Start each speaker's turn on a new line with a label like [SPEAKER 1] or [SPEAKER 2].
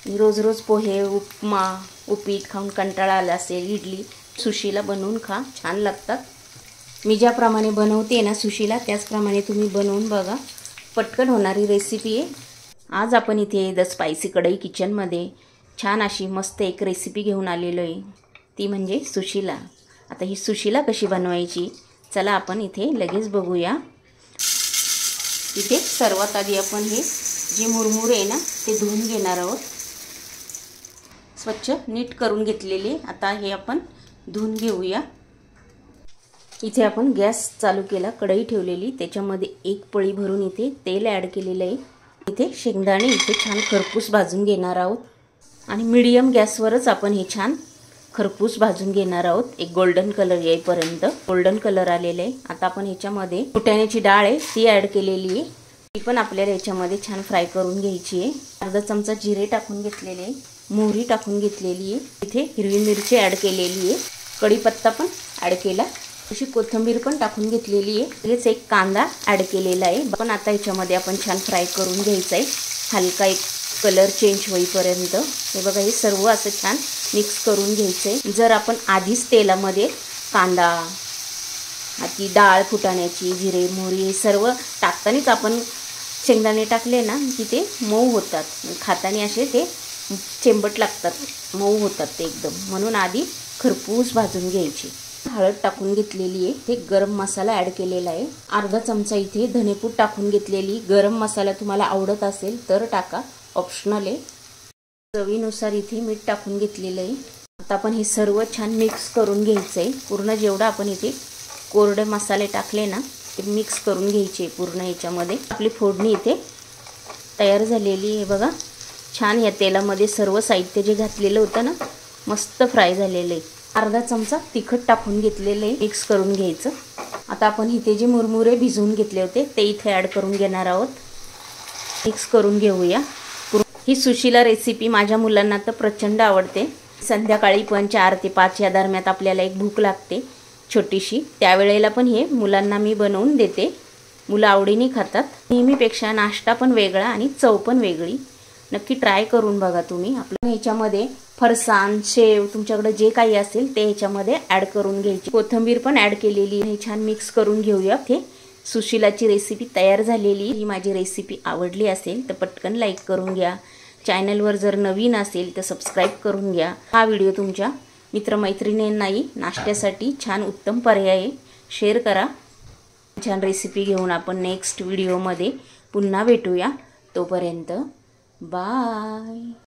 [SPEAKER 1] रोज रोज पोहे, उपमा, उपीट खाऊन कंटाळा आला असेल, इडली, सुशीला बनवून खा, छान लागतात। मी ज्याप्रमाणे बनवते ना सुशीला त्याचप्रमाणे तुम्ही बनवून बघा, पटकन होणारी रेसिपी आहे। आज आपण इथे द स्पायसी कढई किचनमध्ये छान अशी मस्त एक रेसिपी घेऊन आलेलो आहे, ती म्हणजे सुशीला। आता ही सुशीला कशी बनवायची चला आपण इथे लगेच बघूया। इथे सर्वात आधी आपण हे जे मुरमुरे आहे ना ते धुवून घेणार आहोत, स्वच्छ नीट करून घेतलेले। आता हे आपण धुवून घेऊया। इथे आपण गॅस चालू केला, कढई ठेवलेली, त्याच्यामध्ये एक पळी भरून इथे तेल ॲड केलेलं आहे। इथे शेंगदाणे इथे छान खरपूस भाजून घेणार आहोत आणि मीडियम गॅसवरच आपण हे छान खरपूस भाजून घेणार आहोत, एक गोल्डन कलर येईपर्यंत। गोल्डन कलर आलेले आहे। आता आपण ह्याच्यामध्ये फुटाण्याची डाळ आहे ती ॲड केलेली आहे, ती पण आपल्याला ह्याच्यामध्ये छान फ्राय करून घ्यायची आहे। अर्धा चमचा जिरे टाकून घेतलेले आहे, मोहरी टाकून घेतलेली आहे, इथे हिरवी मिरची ॲड केलेली आहे, कढीपत्ता पण ॲड केला, अशी कोथिंबीर पण टाकून घेतलेली आहे, लगेच एक कांदा ॲड केलेला आहे। पण आता ह्याच्यामध्ये आपण छान फ्राय करून घ्यायचं आहे, हलका एक कलर चेंज होईपर्यंत। हे बघा, हे सर्व असं छान मिक्स करून घ्यायचं आहे। जर आपण आधीच तेलामध्ये कांदा, ती डाळ फुटाण्याची, जिरे, मोहरी हे सर्व टाकतानाच आपण शेंगदाणे टाकले ना की ते मऊ होतात, खाताना असे ते चेंबट लागतात, मऊ होतात ते एकदम, म्हणून आधी खरपूस भाजून घ्यायची। हळद टाकून घेतलेली आहे, ते गरम मसाला ॲड केलेला आहे, अर्धा चमचा इथे धनेपूड टाकून घेतलेली। गरम मसाला तुम्हाला आवडत असेल तर टाका, ऑप्शनल आहे। चवीनुसार इथे मीठ टाकून घेतलेलं आहे। आता आपण हे सर्व छान मिक्स करून घ्यायचं आहे, पूर्ण जेवढं आपण इथे कोरडे मसाले टाकले ना ते मिक्स करून घ्यायचे पूर्ण याच्यामध्ये। आपली फोडणी इथे तयार झालेली आहे बघा, छान या तेलामध्ये सर्व साहित्य जे घातलेलं होतं ना मस्त फ्राय झालेलं आहे। अर्धा चमचा तिखट टाकून घेतलेलं आहे, मिक्स करून घ्यायचं। आता आपण इथे जे मुरमुरे भिजवून घेतले होते ते इथे ॲड करून घेणार आहोत, मिक्स करून घेऊया। ही सुशीला रेसिपी माझ्या मुलांना तर प्रचंड आवडते। संध्याकाळी पण 4 ते 5 या दरम्यान आपल्याला एक भूक लागते छोटीशी, त्यावेळेला पण हे मुलांना मी बनवून देते, मुलं आवडीने खातात। नेहमीपेक्षा नाश्ता पण वेगळा आणि चव पण वेगळी, नक्की ट्राय करून बघा तुम्ही। आपल्या ह्याच्यामध्ये फरसाण, शेव, तुमच्याकडे जे काही असेल ते ह्याच्यामध्ये ॲड करून घ्यायची, कोथिंबीर पण ॲड केलेली आहे, छान मिक्स करून घेऊया। हे सुशीलाची रेसिपी तयार झालेली। ही माझी रेसिपी आवडली असेल तर पटकन लाईक करून घ्या, चॅनलवर जर नवीन असेल तर सबस्क्राईब करून घ्या। हा व्हिडिओ तुमच्या मित्रमैत्रिणींनाही नाश्त्यासाठी छान उत्तम पर्याय शेअर करा। छान रेसिपी घेऊन आपण नेक्स्ट व्हिडिओमध्ये पुन्हा भेटूया, तोपर्यंत बाय।